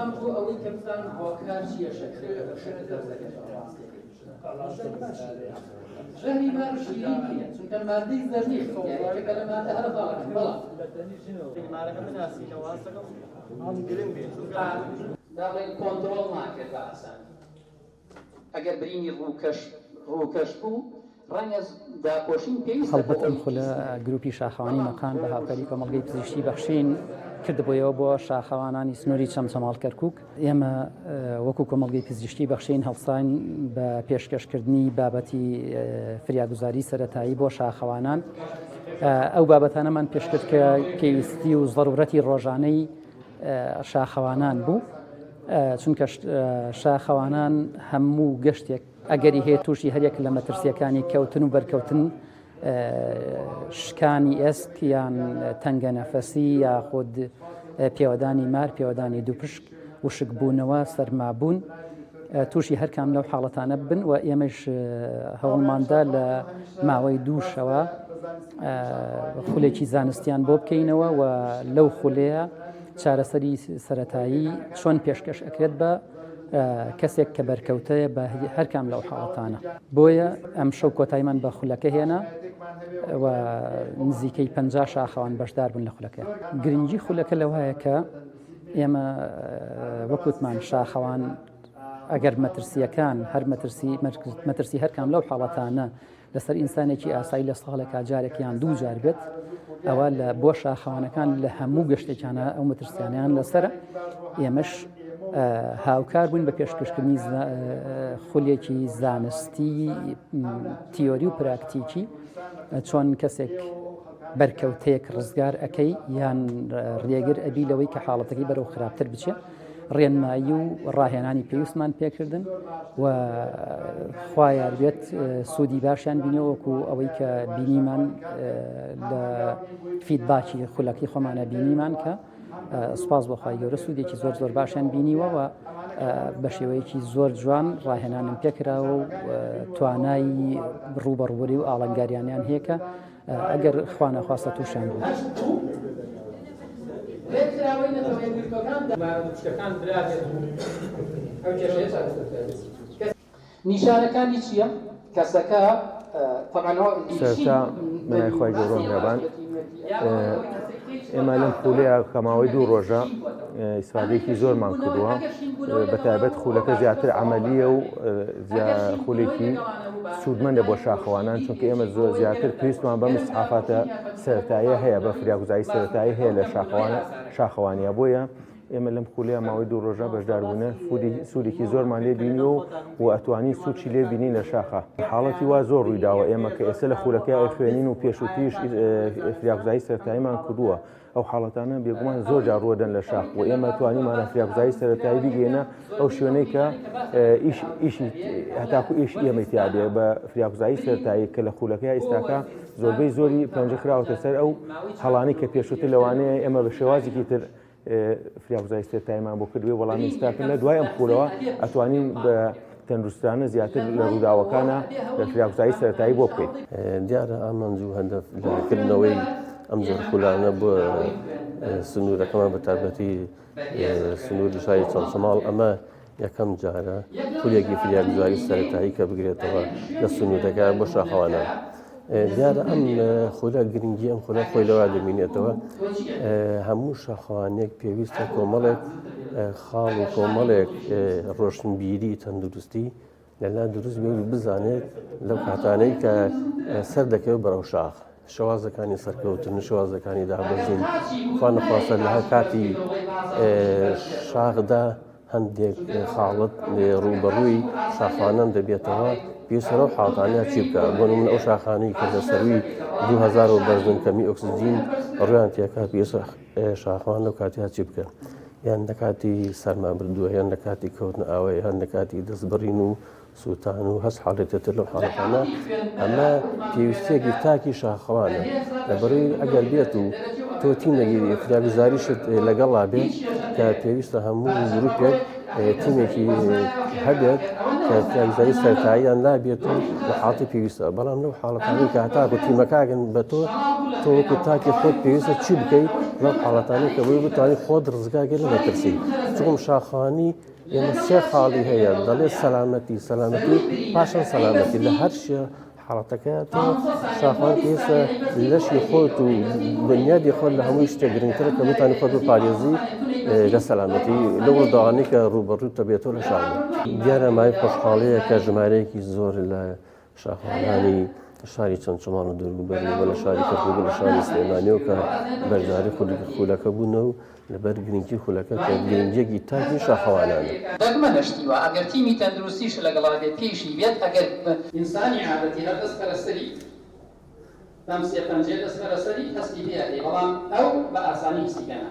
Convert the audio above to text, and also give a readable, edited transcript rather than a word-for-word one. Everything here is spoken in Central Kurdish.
بەڵام بۆ ئەوەی کە بزانن هۆکار چییە شەکل دەرزەکەش ژەهری مار شیرین نییە چونکە مادەی زەرنی خۆڵەکە لە مادە هەرە باڵەکە بەڵام مارەکە بناسینەوە ئەم گرنگ بێت داڵێن کۆنتڕۆڵ ناکرد بە ئاسانی ئەگەر برینی ڕووکەش بوو ڕەنگە داپۆشین پێویستە هەڵبەت ئەم خولە گروپی شاخەوانی مەکان بە هاوکاری کۆمەڵگەی پزیشکی بەخشین کردبوویەوە بۆ شاخەوانانی سنووری چەمچەماڵ کەرکووک. ئێمە وەکو کۆمەڵگەی پزیشکی بەخشین هەڵسان بە پێشکەشکردنی بابەتی فریاگوزاری سەرەتایی بۆ شاخەوانان. ئەو بابەتانەمان پێشکرد کە پێویستی و ضرورەتی ڕۆژانەی شاخەوانان بوو، چونکە شاخەوانان هەموو گەشتێک ئەگەری هەیە تووشی هەرێک لە مەترسیەکانی کەوتن و بەرکەوتن شکانی ئێسک یان تەنگە نەفەسی یاخود پێوەدانی مار، پێوەدانی دووپشک، وشک بوونەوە، سەرمابوون تووشی هەرکام لەو حاڵەتانە بن و ئێمەش هەوڵماندا لە ماوەی دووشەوە خولێکی زانستیان بۆ بکەینەوە و لەو خولەیە چارەسەری سەرەتایی چۆن پێشکەش ئەکرێت بە کەسێک کە بەرکەوتەیە بە هەرکام لەو حاڵەتانە. بۆیە ئەم شەو کۆتاییمان بە خولەکە هێنا و نزیکەی 50 شاخەوان بەشدار بوون لە خولەکە. گرنگی خولەکە لەوایە کە ئێمە وەکوتمان شاخەوان ئەگەر مەترسیەکان هەر مەترسی هەرکام لەو حاڵەتانە لەسەر ئینسانێکی ئاسایی لە ساڵێکا جارێکیان دوو جار بێت، ئەوە لە بۆ شاخەوانەکان لە هەموو گەشتێکانە ئەو مەترسیانیان لەسەر ئێمەش هاوکار بووین بە پێشکەشکردنی خولێکی زانستی تیۆری و پراکتیکی چۆن کەسێک بەرکەوتەیەک ڕزگار ئەەکەی یان ڕێگر ئەبی لەوەی کە حاڵەتەکەی بەرەو خراپتر بچێ، ڕێنمایی و ڕاهێنانی پێویستمان پێکردن و خوایان بێت سوودی باشیان بینەوەکو ئەوەی کە بینیمان لە فیدباکی خولەکەی خۆمانە بینیمان کە سپاس بەخوای گەورە سوودێکی زۆر زۆر باشیان بینیوە و بە شێوەیەکی زۆر جوان ڕاهێنانم پێکراوە و توانایی ڕوبەڕووبەری و ئاڵنگاریانیان هەیە کە ئەگەر خوا نەخواستە تووشیان بوو. نیشانەکانی چییە؟ کەسەکە سەرتا منای خۆی گەورە میهرەبان ئێمە لەم خولەیە کەماوەی 2 ڕۆژە ئیسفادەیەکی زۆرمان کردووە، بەتایبەت خولەکە زیاتر عەمەلیە و خولێکی سوودمەندە بۆ شاخەوانان، چونکە ئێمە زۆر زیاتر پێویستمان بەم ئیسعافاتە سەرەتاییە هەیە، بە فریاگوزاری سەرەتایی هەیە لە شاخەوانیە. بۆیە ئێمە لەم خولەیە ماوەی 2 ڕۆژە بەشداربوونە سوودێکی زۆرمان لێ بینیەوە و ئەتوانین سوودی لێ بینین لە شاخە. حاڵەتی وا زۆر ڕوویداوە ئێمە کە ئێستا لە خولەکەی خوێنین و پێش و پیش فریاگوزاری سەرەتاییمان کردووە. ئەو حاڵەتانە بێگومان زۆر جار ڕوەدەن لە شاخ و ئێمە توانیمانە فریاگوزاری سەرەتایی بگەینە ئەو شوێنەی کە ئیشی هەتاکو ئیش ئێمەی تیابێ بە فریاگوزاری سەرەتایی کە لە خولەکەی ئێستاکە زۆربەی زۆری پەنجە خراوەتە سەر ئەو هەڵانی کە پێشووتر لەوانەیە ئێمە بە شێوازێکی تر فریاگوزاری سەرەتاییمان بۆ کردوێ وەڵامی ئێستاکن لە دوای ئەم خولەوە ئەتوانین بە تەندروستانە زیاتر لە ڕووداوەکانە لە فریاگوزاری سەرەتایی بۆ بکەین. دیارە ئامانجوو هەندەف لەکردنەوەی ئەم زۆر خولانە بۆ سنوورەکەمان بە تایبەتی سنووری شاری چەمچەماڵ ئەمە یەکەم جارە خولێکی فریاگوزاری سەرەتایی کە بگرێتەوە لە سنوورەکە بۆ شاخەوانان. دیارە ئەم خولە گرنگی ئەم خولە خۆی لەوە دەبینێتەوە هەموو شاخەوانێک پێویستە کۆمەڵێک خاڵ و کۆمەڵێک ڕۆشنبیری تەندروستی لەلا دروست بێ و بزانێت لەو کاتانەی کە سەر دەکەوێت بەرەو شاخ شەوازەکانی سەرکەوتن، شەوازەکانی دابەزین، خوا نەخواستە لە هەر کاتی شاخدا هەندێک خاڵت ڕوبەڕووی شاخوانان دەبێتەوە پێویستە لەو حاڵەتانەیە چی بکە. بۆ نمونە ئەو شاخانەی کە لە سەروی 2000 بەرزن کەمی ئۆکسجین ڕویان تێکا پێویستە شاخوان لەو کاتیا چی بکە، یان لە کاتی سەرمابردووە، یان لە کاتی کەوتن ئاوەیە، یان لە کاتی دەستبڕین و سووتان و هەست حاڵێتێتر لەو حاڵەتانە. ئەمە پێویستیەکی تاکی شاخەوانە لەبەڕووی ئەگەر بێت و تۆ تیم نەگیری فریاگوزاریشت لەگەڵا بێت کە پێویستە هەموو گروپێک تیمێکی هەبێت کە پیاویزایی سەرەتاییان نابێت و لە حاڵەتی پێویستە بەڵام لەو حاڵەتانی کە هەتاکو تیمەکەگەن بە تۆ وەکو تاکی خۆت پێویستە چی بکەیت لەو حاڵەتانی کە بۆی بتوانیت خۆت ڕزگاگەر لە مەترسی چۆم شاخانی ئێمە سێ خاڵی هەیە دەڵێ سەلامەتی پاشان سەلامەتی لە هەر شێ حاڵەتەکە تۆ شاخوان پێویستە لەشی خۆت و بنیادی خۆت لە هەمووی شتێک گرنگترە کە بتوانیت خۆت بپارێزی لە سەلامەتی لەو ڕۆژانەی کە ڕوبەڕووتە بێتەوە لە شاردا دیارە مای خۆشحاڵەیە کە ژمارەیەکی زۆر لە شاخوانانی شاری چەمچەمان و دووربەرەوە لە شاری کەرکووک لە شاری سلێمانیەوە کە بەشداری خولەکە بوونەوە و لەبەر گرنگی خولەکە کە گرنگیەکی تاکی شاخەوانانە دەگمە نەشتیوە ئەگەر تیمی تەندروستیش لەگەڵا بێت پێشی بێت ئەگەر ئینسانی عادەتی هەر دەست بەرەسەری دەم سێ پەنجێ دەست بەرەسەری هەستی بێت بەڵام ئەو بە ئاسانی هیچیکەنە